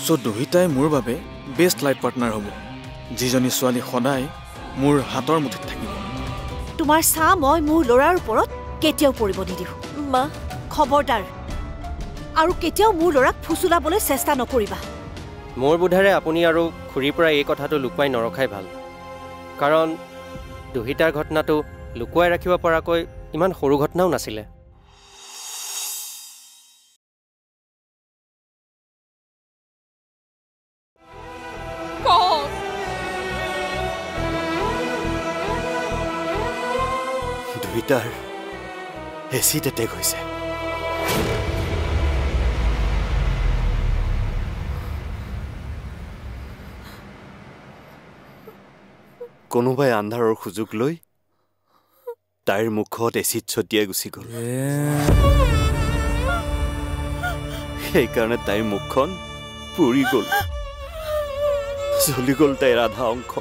So দুহিতাই মোৰ বাবে best life partner হ'ব যিজনী ছোৱালী সদায় মোৰ হাতৰ মুঠিত থাকিব তোমাৰ চাহ মই মোৰ ল'ৰাৰ ওপৰত কেতিয়াও পৰিব নিদিওঁ মা খবৰদাৰ আৰু কেতিয়াও মোৰ ল'ৰাক ফুচুলাবলৈ চেষ্টা নকৰিবা মোৰ বোধাৰে আপুনি আৰু খুৰীৰ পৰা এই কথাটো লুকুৱাই নৰখাই ভাল কাৰণ দুহিতাৰ ঘটনাটো লুকুৱাই ৰাখিব পৰাকৈ ইমান সৰু ঘটনাও নাছিলে দুহিতাৰ এচিড এটেক হৈছে কোনোবাই আন্ধাৰৰ সুযোগ লৈ তাইৰ মুখত এচিড ছটিয়াই গুচি গ'ল সেইকাৰণে তাইৰ মুখখন পুৰি গ'ল জ্বলি গ'ল তাইৰ আধা অংশ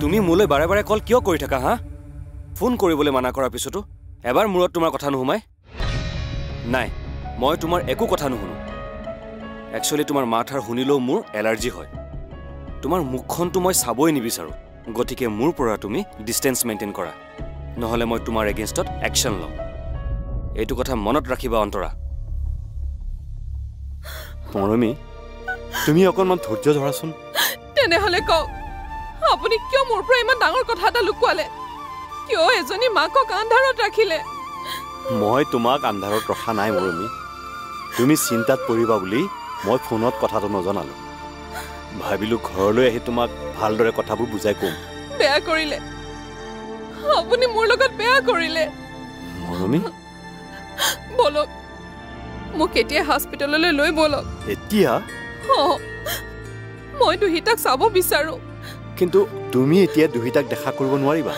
তুমি মোলৈ বাৰে বাৰে কল কিয় কৰি থাকা হা ফোন কৰিবলৈ মানা কৰাৰ পিছতো এবাৰ মূৰত তোমাৰ কথা নুহুমাই নাই মই তোমাৰ একো কথা নুশুনো একচুৱেলি তোমাৰ মাথাৰ শুনিলেও মোৰ এলাৰ্জি হয় তোমাৰ মুখখনটো মই চাবই নিবিচাৰো গতিকে মোৰ পৰা তুমি ডিষ্টেন্স মেইনটেইন কৰা নহ'লে মই তোমাৰ এগেইনষ্টত একশ্যন লম এইটো কথা মনত ৰাখিবা অন্তৰা মৰমী তুমি অকণমান ধৈৰ্য ধৰাচোন তেনেহ'লে কওক আপুনি কিয় মোৰ পৰা ইমান ডাঙৰ কথা এটা লুকুৱালে কিয় এজনী মাকক আন্ধাৰত ৰাখিলে মই তোমাক আন্ধাৰত ৰখা নাই মৰমী তুমি চিন্তাত পৰিবা বুলি মই ফোনত কথাটো নজনালো ভাবিলো ঘৰলৈ আহি তোমাক ভালদৰে কথাবোৰ বুজাই ক'ম বেয়া কৰিলে আপুনি মোৰ লগত বেয়া কৰিলে মৰমী বলক মোক এতিয়া হস্পিটেললৈ লৈ বলক এতিয়া মই দুহিতাক চাব বিচাৰো কিন্তু তুমি এতিয়া দুহিতাক দেখা কৰিব নোৱাৰিবা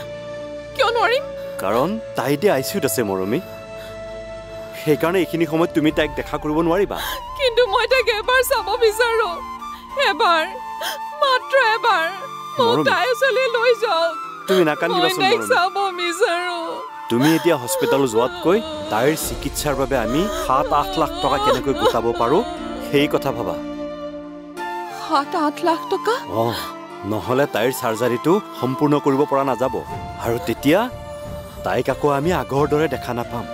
কিয় নোৱাৰিম কাৰণ তাই এতিয়া আইচিউত আছে মৰমী সেইকাৰণে এইখিনি সময়ত তুমি তাইক দেখা কৰিব নোৱাৰিবা কিন্তু মই তাইক এবাৰ চাব বিচাৰো এবাৰ মাত্ৰ এবাৰ মোক তাই ওচৰলৈ লৈ যাওক তুমি নাকান্দিবাচোন মই তাইক চাব বিচাৰো তুমি এতিয়া হস্পিটেল যোৱাতকৈ তাইৰ চিকিৎসাৰ বাবে আমি 7-8 লাখ টকা কেনেকৈ গোটাব পাৰো সেই কথা ভাবা 7-8 লাখ টকা নহলে তাইৰ সাৰ্জাৰীটো সম্পূৰ্ণ কৰিব পৰা নাযাব আৰু তেতিয়া তাইক আকৌ আমি আগৰ দৰে দেখা নাপাম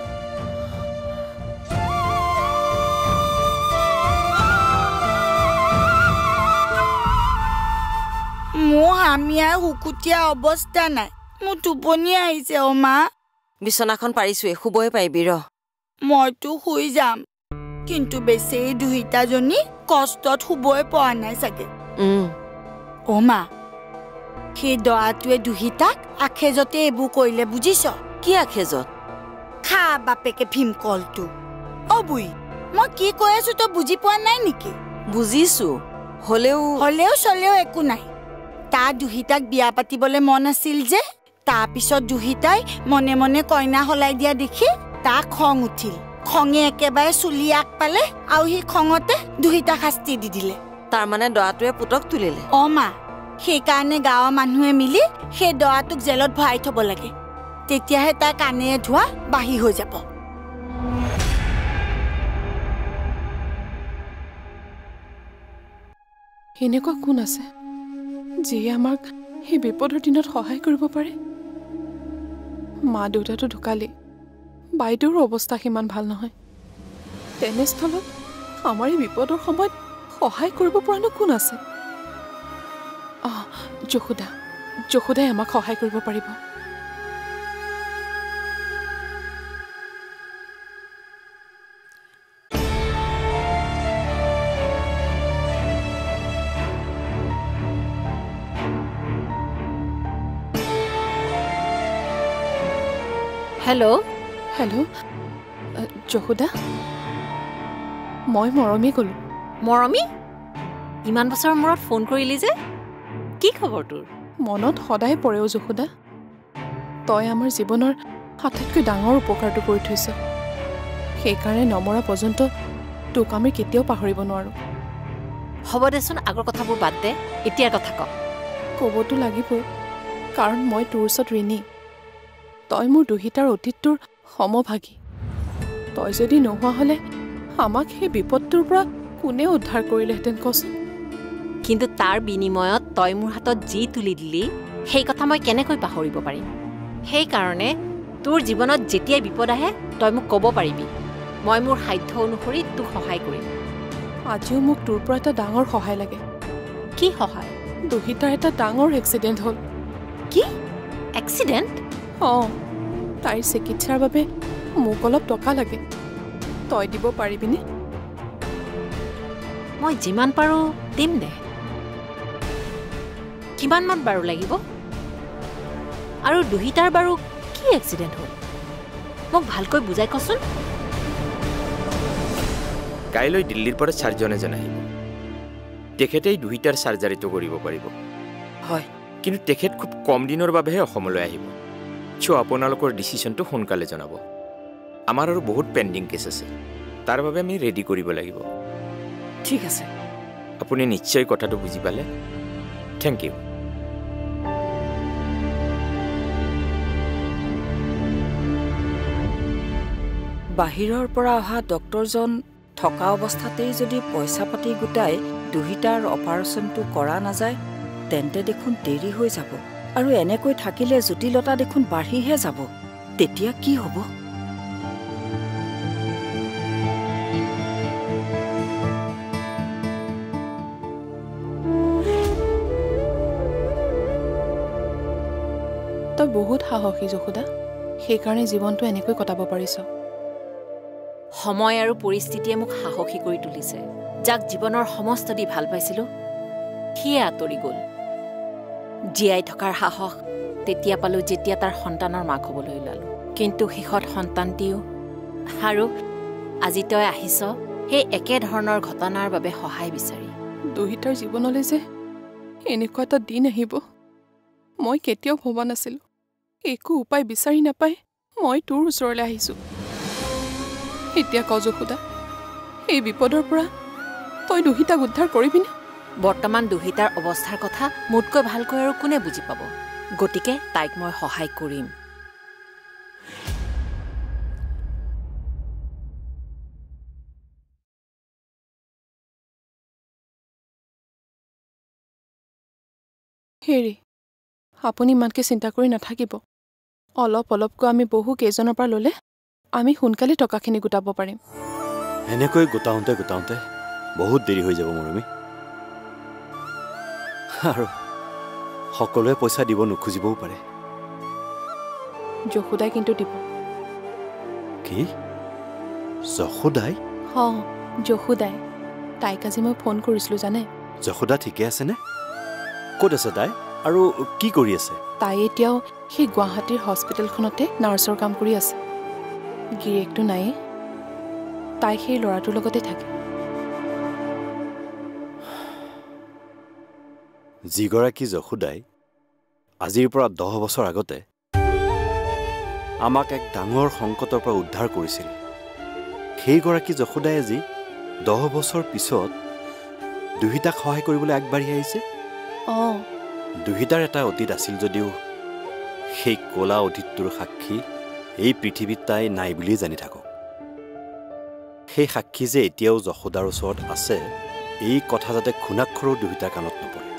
মোৰ হামিয়া হুকুতিয়া অৱস্থা নাই মোৰ টোপনি আহিছে অ মা বিছনাখন পাৰিছোৱে শুবই পাৰিবি ৰ মইতো শুই যাম কিন্তু বেছি দুহিতাজনী কষ্টত শুবই পৰা নাই চাগে অ মা সেই দৰাটোৱে দুহিতাক আখেজতে এইবোৰ কৰিলে বুজিছ কি আখেজত খা বাপেকে ভীমকলটো অ বুই মই কি কৈ আছো তই বুজি পোৱা নাই নেকি বুজিছো হলেও একো নাই তা দুহিতাক বিয়া পাতিবলৈ মন আছিল যে তাৰপিছত দুহিতাই মনে মনে কইনা হলাই দিয়া দেখি তা খং উঠিল খঙে একেবাৰে চুলি আগ পালে আৰু সি খঙতে দুহিতা শাস্তি দি দিলে তাৰ মানে দৰাটোৱে পুতক তুলিলে অ মা সেইকাৰণে গাঁৱৰ মানুহে মিলি সেই দৰাটোক জেলত ভৰাই থব লাগে তেতিয়াহে তাৰ কাণে ধোৱা বাহি হৈ যাব এনেকুৱা কোন আছে যিয়ে আমাক সেই বিপদৰ দিনত সহায় কৰিব পাৰে মা দেউতাটো ঢুকালি বাইদেউৰ অৱস্থা সিমান ভাল নহয় তেনেস্থলত আমাৰ এই বিপদৰ সময়ত সহায় কৰিব পৰানো কোন আছে যশোদাই আমাক সহায় কৰিব পাৰিব হেল্ল' যশোদা মই মৰমী ক'লো মৰমী ইমান বছৰৰ মূৰত ফোন কৰিলি যে কি খবৰ তোৰ মনত সদায় পৰেও যশোদা তই আমাৰ জীৱনৰ আটাইতকৈ ডাঙৰ উপকাৰটো কৰি থৈছ সেইকাৰণে নমৰা পৰ্যন্ত তোক আমি কেতিয়াও পাহৰিব নোৱাৰো। হ'ব দেচোন, আগৰ কথাবোৰ বাদ দে, এতিয়াৰ কথা ক। ক'বতো লাগিবই, কাৰণ মই তোৰ ওচৰত ঋণী। তই মোৰ দুহিতাৰ অতীতটোৰ সমভাগী। তই যদি নোহোৱা হ'লে আমাক সেই বিপদটোৰ পৰা কোনে উদ্ধাৰ কৰিলেহেঁতেন কচোন? কিন্তু তাৰ বিনিময়ত তই মোৰ হাতত যি তুলি দিলি সেই কথা মই কেনেকৈ পাহৰিব পাৰিম? সেইকাৰণে তোৰ জীৱনত যেতিয়াই বিপদ আহে তই মোক ক'ব পাৰিবি, মই মোৰ সাধ্য অনুসৰি তোক সহায় কৰিম। আজিও মোক তোৰ পৰা এটা ডাঙৰ সহায় লাগে। কি সহায়? দুহিতাৰ এটা ডাঙৰ এক্সিডেণ্ট হ'ল। কি এক্সিডেণ্ট? অঁ, তাইৰ চিকিৎসাৰ বাবে মোক অলপ টকা লাগে, তই দিব পাৰিবিনে? মই যিমান পাৰোঁ দিম দে। কিমানমান বাৰু লাগিব? আৰু দুহিতাৰ বাৰু কি এক্সিডেণ্ট হ'ল মোক ভালকৈ বুজাই কচোন। কাইলৈ দিল্লীৰ পৰা চাৰ্জন এজন আহিব। তেখেতেই দুহিতাৰ চাৰ্জাৰীটো কৰিব পাৰিব। হয়, কিন্তু তেখেত খুব কম দিনৰ বাবেহে অসমলৈ আহিব। চ' আপোনালোকৰ ডিচিশ্যনটো সোনকালে জনাব। আমাৰ আৰু বহুত পেণ্ডিং কেছ আছে, তাৰ বাবে আমি ৰেডি কৰিব লাগিব। ঠিক আছে। আপুনি নিশ্চয় কথাটো বুজি পালে। Thank you. বাহিৰৰ পৰা অহা ডক্টৰজন থকা অৱস্থাতেই যদি পইচা পাতি গোটাই দুহিতাৰ অপাৰেশ্যনটো কৰা নাযায় তেন্তে দেখোন দেৰি হৈ যাব, আৰু এনেকৈ থাকিলে জটিলতা দেখোন বাঢ়িহে যাব। তেতিয়া কি হ'ব? তই বহুত সাহসী যশোদা, সেইকাৰণে জীৱনটো এনেকৈ কটাব পাৰিছ। সময় আৰু পৰিস্থিতিয়ে মোক সাহসী কৰি তুলিছে। যাক জীৱনৰ সমস্ত দি ভাল পাইছিলোঁ সিয়ে আঁতৰি গ'ল। জীয়াই থকাৰ সাহস তেতিয়া পালোঁ যেতিয়া তাৰ সন্তানৰ মাক হ'বলৈ ওলালোঁ। কিন্তু শেষত সন্তানটিও, আৰু আজি তই আহিছ সেই একে ধৰণৰ ঘটনাৰ বাবে সহায় বিচাৰি। দুহিতাৰ জীৱনলৈ যে এনেকুৱা এটা দিন আহিব মই কেতিয়াও ভবা নাছিলোঁ। একো উপায় বিচাৰি নাপাই মই তোৰ ওচৰলৈ আহিছোঁ। এতিয়া ক যশোদা, এই বিপদৰ পৰা তই দুহিতাক উদ্ধাৰ কৰিবিনে? বৰ্তমান দুহিতাৰ অৱস্থাৰ কথা মোতকৈ ভালকৈ আৰু কোনে বুজি পাব? গতিকে তাইক মই সহায় কৰিম। হেৰি, আপুনি ইমানকৈ চিন্তা কৰি নাথাকিব। অলপ অলপকৈ আমি বহু কেইজনৰ পৰা ল'লে আমি সোনকালে টকাখিনি গোটাব পাৰিম। এনেকৈ গোটাওঁতে গোটাওঁতে বহুত দেৰি হৈ যাব মৰমী, আৰু সকলোৱে পইচা দিব নোখোজিবও পাৰে। যশোদাই কিন্তু দিব। কি? যশোদাই? অঁ, যশোদাই। তাইক আজি মই ফোন কৰিছিলোঁ জানে। যশোদা ঠিকে আছেনে? ক'ত আছে তাই আৰু কি কৰি আছে? তাই এতিয়াও সেই গুৱাহাটীৰ হস্পিটেলখনতে নাৰ্ছৰ কাম কৰি আছে। গিৰিয়েকটো নায়েই, তাই সেই ল'ৰাটোৰ লগতে থাকে। যিগৰাকী যশোদাই আজিৰ পৰা 10 বছৰ আগতে আমাক এক ডাঙৰ সংকটৰ পৰা উদ্ধাৰ কৰিছিল, সেইগৰাকী যশোদাই আজি 10 বছৰ পিছত দুহিতাক সহায় কৰিবলৈ আগবাঢ়ি আহিছে। অঁ, দুহিতাৰ এটা অতীত আছিল যদিও সেই ক'লা অতীতটোৰ সাক্ষী এই পৃথিৱীত তাই নাই বুলিয়েই জানি থাকক। সেই সাক্ষী যে এতিয়াও যশোদাৰ ওচৰত আছে, এই কথা যাতে খুনাক্ষৰো দুহিতাৰ কাণত নপৰে।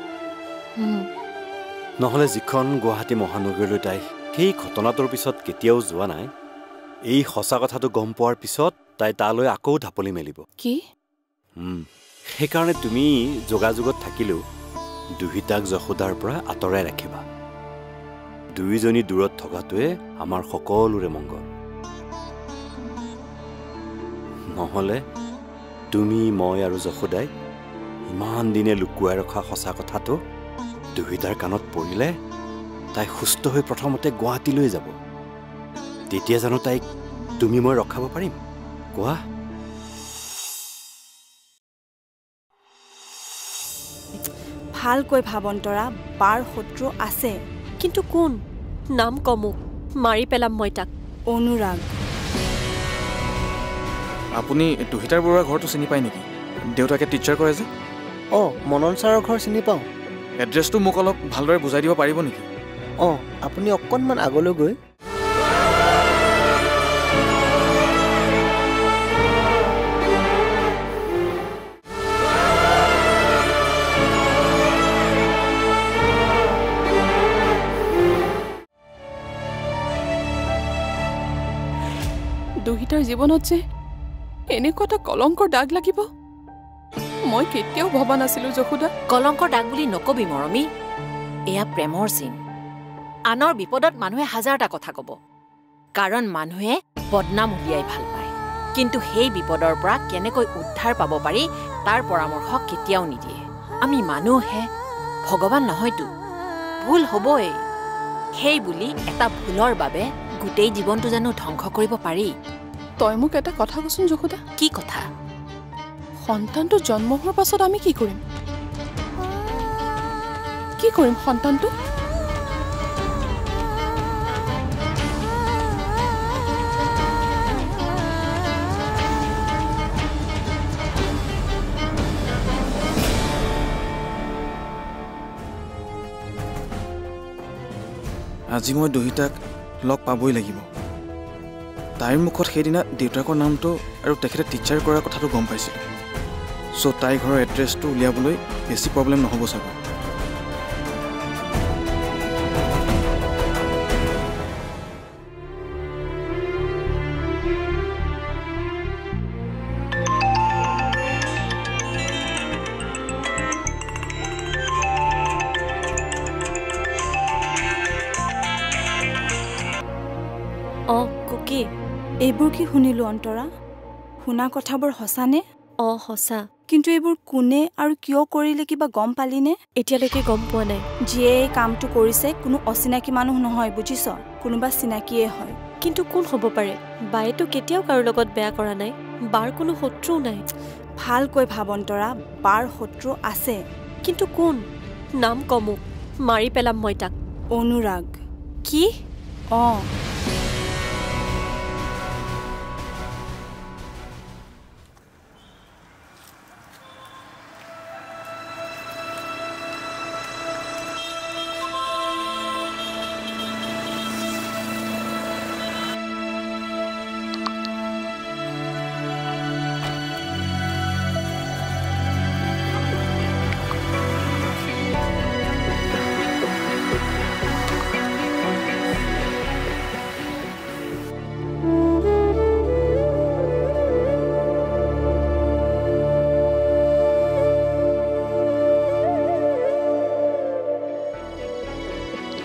নহ'লে যিখন গুৱাহাটী মহানগৰীলৈ তাই সেই ঘটনাটোৰ পিছত কেতিয়াও যোৱা নাই, এই সঁচা কথাটো গম পোৱাৰ পিছত তাই তালৈ আকৌ ঢাপলি মেলিব। কি? সেইকাৰণে তুমি যোগাযোগত থাকিলেও দুহিতাক যশোদাৰ পৰা আঁতৰাই ৰাখিবা। দুয়োজনী দূৰত থকাটোৱে আমাৰ সকলোৰে মংগল। নহ'লে তুমি, মই আৰু যশোদাই ইমান দিনে লুকুৱাই ৰখা সঁচা কথাটো দুহিতাৰ কাণত পৰিলে তাই সুস্থ হৈ প্ৰথমতে গুৱাহাটীলৈ যাব। তেতিয়া জানো তাইক তুমি মই ৰখাব পাৰিম? কোৱা। ভালকৈ ভাৱন্তৰা, বাৰ শত্ৰু আছে। কিন্তু কোন? নাম কমো, মাৰি পেলাম মই তাক। অনুৰাগ। আপুনি দুহিতাৰ বৰুৱাৰ ঘৰটো চিনি পায় নেকি? দেউতাকে টিচাৰ কৰে যে। অঁ, মনন ছাৰৰ ঘৰ চিনি পাওঁ। এড্ৰেছটো মোক অলপ ভালদৰে বুজাই দিব পাৰিব নেকি? অঁ, আপুনি অকণমান আগলৈ গৈ দুহিতাৰ জীৱনত যে এনেকুৱা এটা কলংকৰ দাগ লাগিব মই কেতিয়াও ভবা নাছিলো যশোদা। কলংকৰ দাগ বুলি নকবি মৰমী, এয়া প্ৰেমৰ চিন। আনৰ বিপদত মানুহে হাজাৰটা কথা কব, কাৰণ মানুহে বদনাম উলিয়াই ভাল পায়, কিন্তু সেই বিপদৰ পৰা কেনেকৈ উদ্ধাৰ পাব পাৰি তাৰ পৰামৰ্শ কেতিয়াও নিদিয়ে। আমি মানুহহে, ভগৱান নহয়তো। ভুল হবই, সেই বুলি এটা ভুলৰ বাবে গোটেই জীৱনটো জানো ধ্বংস কৰিব পাৰি? তই মোক এটা কথা কচোন যশোদা। কি কথা? সন্তানটো জন্ম হোৱাৰ পাছত আমি কি কৰিম? কি কৰিম সন্তানটো? আজি মই দুহিতাক লগ পাবই লাগিব। তাইৰ মুখত সেইদিনা দেউতাকৰ নামটো আৰু তেখেতে টিচাৰ কৰাৰ কথাটো গম পাইছিলোঁ। চ' তাইৰ ঘৰৰ এড্ৰেছটো উলিয়াবলৈ বেছি প্ৰব্লেম নহ'ব চাগৈ। অঁ কুকি, এইবোৰ কি শুনিলো অন্তৰা? শুনা কথাবোৰ সঁচানে? অঁ সঁচা। কিন্তু এইবোৰ কোনে আৰু কিয় কৰিলে কিবা গম পালিনে? এতিয়ালৈকে গম পোৱা নাই। যিয়ে এই কামটো কৰিছে কোনো অচিনাকি মানুহ নহয়, বুজিছ? কোনোবা চিনাকিয়ে হয়। কিন্তু কোন হ'ব পাৰে? বায়েতো কেতিয়াও কাৰো লগত বেয়া কৰা নাই, বাৰ কোনো শত্ৰুও নাই। ভালকৈ ভাব অন্তৰা, বাৰ শত্ৰু আছে। কিন্তু কোন? নাম কমো, মাৰি পেলাম মই তাক। অনুৰাগ। কি? অঁ।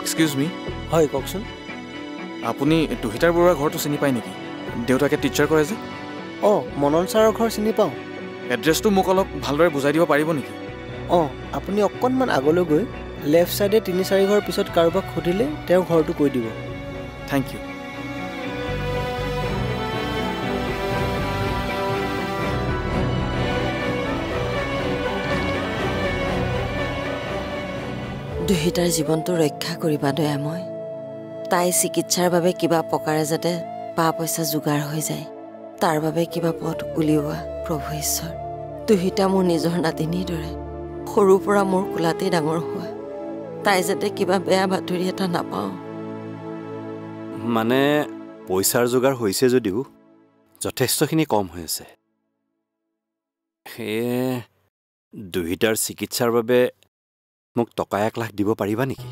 এক্সকিউজ মি। হয় কওকচোন। আপুনি দুহিতাৰ বৰুৱাৰ ঘৰটো চিনি পায় নেকি? দেউতাকে টিচাৰ কৰে যে। অঁ, মনন ছাৰৰ ঘৰ চিনি পাওঁ। এড্ৰেছটো মোক অলপ ভালদৰে বুজাই দিব পাৰিব নেকি? অঁ, আপুনি অকণমান আগলৈ গৈ লেফ্ট ছাইডে ৩-৪ ঘৰ পিছত কাৰোবাক সুধিলে তেওঁৰ ঘৰটো কৈ দিব। Thank U. দুহিতাৰ জীৱনটো ৰক্ষা কৰিবা দয়াময়। তাই চিকিৎসাৰ বাবে কিবা প্ৰকাৰে যাতে পা পইচা যোগাৰ হৈ যায়, তাৰ বাবে কিবা পথ উলিওৱা প্ৰভু ঈশ্বৰ। দুহিতা মোৰ নিজৰ নাতিনীৰ দৰে, সৰুৰ পৰা মোৰ কোলাতেই ডাঙৰ হোৱা। তাই যাতে কিবা বেয়া বাতৰি এটা নাপাওঁ। মানে পইচাৰ যোগাৰ হৈছে যদিও যথেষ্টখিনি কম হৈ আছে। সেয়ে দুহিতাৰ চিকিৎসাৰ বাবে মোক টকা 1 লাখ দিব পাৰিবা নেকি?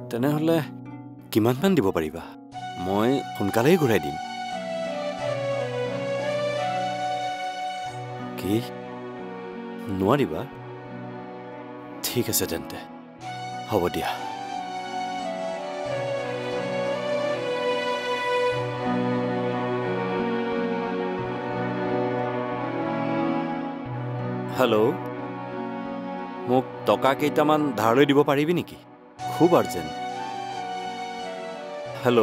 তেনেহ'লে কিমানমান দিব পাৰিবা? মই সোনকালেই ঘূৰাই দিম। কি নোৱাৰিবা? ঠিক আছে তেন্তে, হ'ব দিয়া। হেল্ল', মোক টকা কেইটামান ধাৰলৈ দিব পাৰিবি নেকি? খুব আৰ্জেণ্ট। হেল্ল',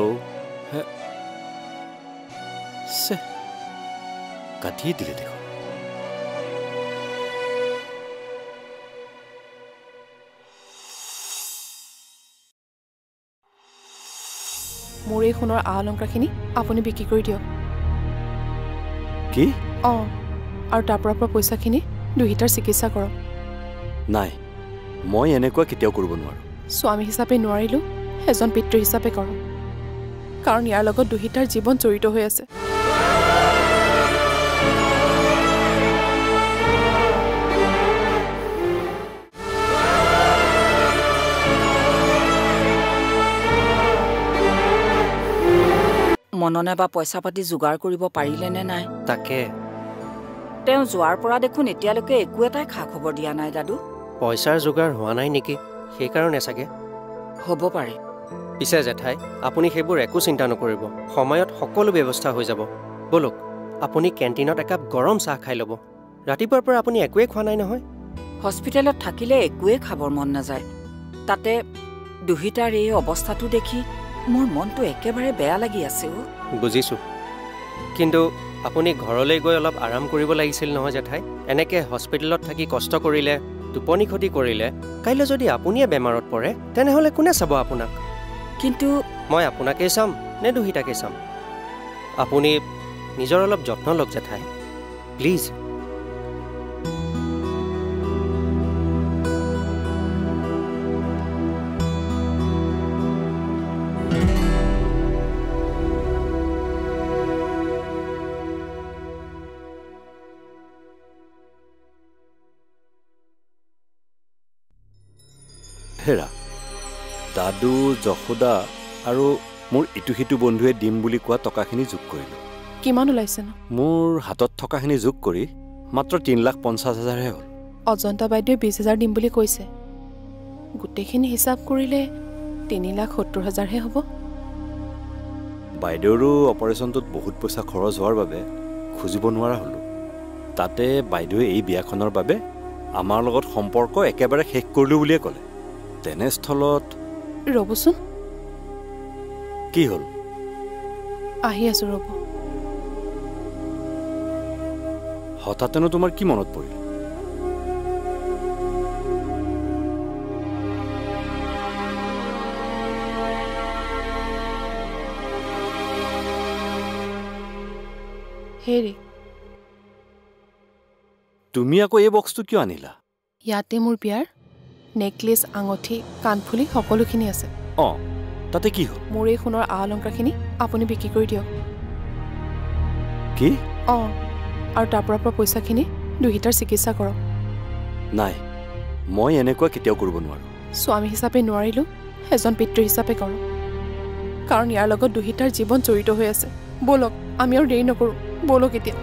কাটিয়ে দিলে দেখোন। মোৰ এই সোণৰ আ অলংকাৰখিনি আপুনি বিক্ৰী কৰি দিয়ক। কি? অঁ, আৰু তাৰ পৰা পইচাখিনি দুহিতাৰ চিকিৎসা কৰক। নাই, মই এনেকুৱা কেতিয়াও কৰিব নোৱাৰোঁ। স্বামী হিচাপে নোৱাৰিলোঁ, এজন পিতৃ হিচাপে কৰক, কাৰণ ইয়াৰ লগত দুহিতাৰ জীৱন জড়িত হৈ আছে। মননে বা পইচা পাতি যোগাৰ কৰিব পাৰিলে নে নাই? তাকে তেওঁ যোৱাৰ পৰা দেখোন এতিয়ালৈকে একো এটাই খা খবৰ দিয়া নাই দাদু। পইচাৰ যোগাৰ হোৱা নাই নেকি, সেইকাৰণে চাগে। হ'ব পাৰে। পিছে জেঠাই, আপুনি সেইবোৰ একো চিন্তা নকৰিব, সময়ত সকলো ব্যৱস্থা হৈ যাব। বলক, আপুনি কেণ্টিনত একাপ গৰম চাহ খাই ল'ব। ৰাতিপুৱাৰ পৰা আপুনি একোৱেই খোৱা নাই নহয়। হস্পিটেলত থাকিলে একোৱেই খাবৰ মন নাযায়। তাতে দুহিতাৰ এই অৱস্থাটো দেখি মোৰ মনটো একেবাৰে বেয়া লাগি আছে। বুজিছোঁ, কিন্তু আপুনি ঘৰলৈ গৈ অলপ আৰাম কৰিব লাগিছিল নহয় জেঠাই। এনেকৈ হস্পিটেলত থাকি কষ্ট কৰিলে, টোপনি ক্ষতি কৰিলে, কাইলৈ যদি আপুনিয়ে বেমাৰত পৰে তেনেহ'লে কোনে চাব আপোনাক? কিন্তু মই আপোনাকেই চাম নে দুহিতাকে চাম? আপুনি নিজৰ অলপ যত্ন লওক জেঠাই, প্লিজ। হেৰা, দাদু, যশোদা আৰু মোৰ ইটো সিটো বন্ধুৱে দিম বুলি কোৱা টকাখিনি যোগ কৰিলোঁ। কিমান ওলাইছে ন? মোৰ হাতত থকাখিনি যোগ কৰি মাত্ৰ 3,50,000হে হ'ল। অজন্তা বাইদেৱে 20,000 দিম বুলি কৈছে। গোটেইখিনি হিচাপ কৰিলে 3,70,000হে হ'ব। বাইদেউৰো অপাৰেশ্যনটোত বহুত পইচা খৰচ হোৱাৰ বাবে খুজিব নোৱাৰা হ'লোঁ। তাতে বাইদেৱে এই বিয়াখনৰ বাবে আমাৰ লগত সম্পৰ্ক একেবাৰে শেষ কৰিলোঁ বুলিয়ে ক'লে। তেনেস্থলত ৰ'বচোন। কি হ'ল? আহি আছো, ৰ'ব। হঠাতেনো তোমাৰ কি মনত পৰিল? হেৰি, তুমি আকৌ এই বক্সটো কিয় আনিলা? ইয়াতে মোৰ বিয়াৰ নেকলেছ, আঙঠি, কাণফুলি সকলোখিনি আছে। অঁ, তাতে কি হ'ল? মোৰ এই সোণৰ আ অলংকাৰখিনি আপুনি বিক্ৰী কৰি দিয়ক। কি? অঁ, আৰু তাৰ পৰা পইচাখিনি দুহিতাৰ চিকিৎসা কৰক। নাই, মই এনেকুৱা কেতিয়াও কৰিব নোৱাৰোঁ। স্বামী হিচাপে নোৱাৰিলোঁ, এজন পিতৃ হিচাপে কৰক, কাৰণ ইয়াৰ লগত দুহিতাৰ জীৱন জড়িত হৈ আছে। ব'লক, আমি আৰু দেৰি নকৰোঁ, ব'লক এতিয়া।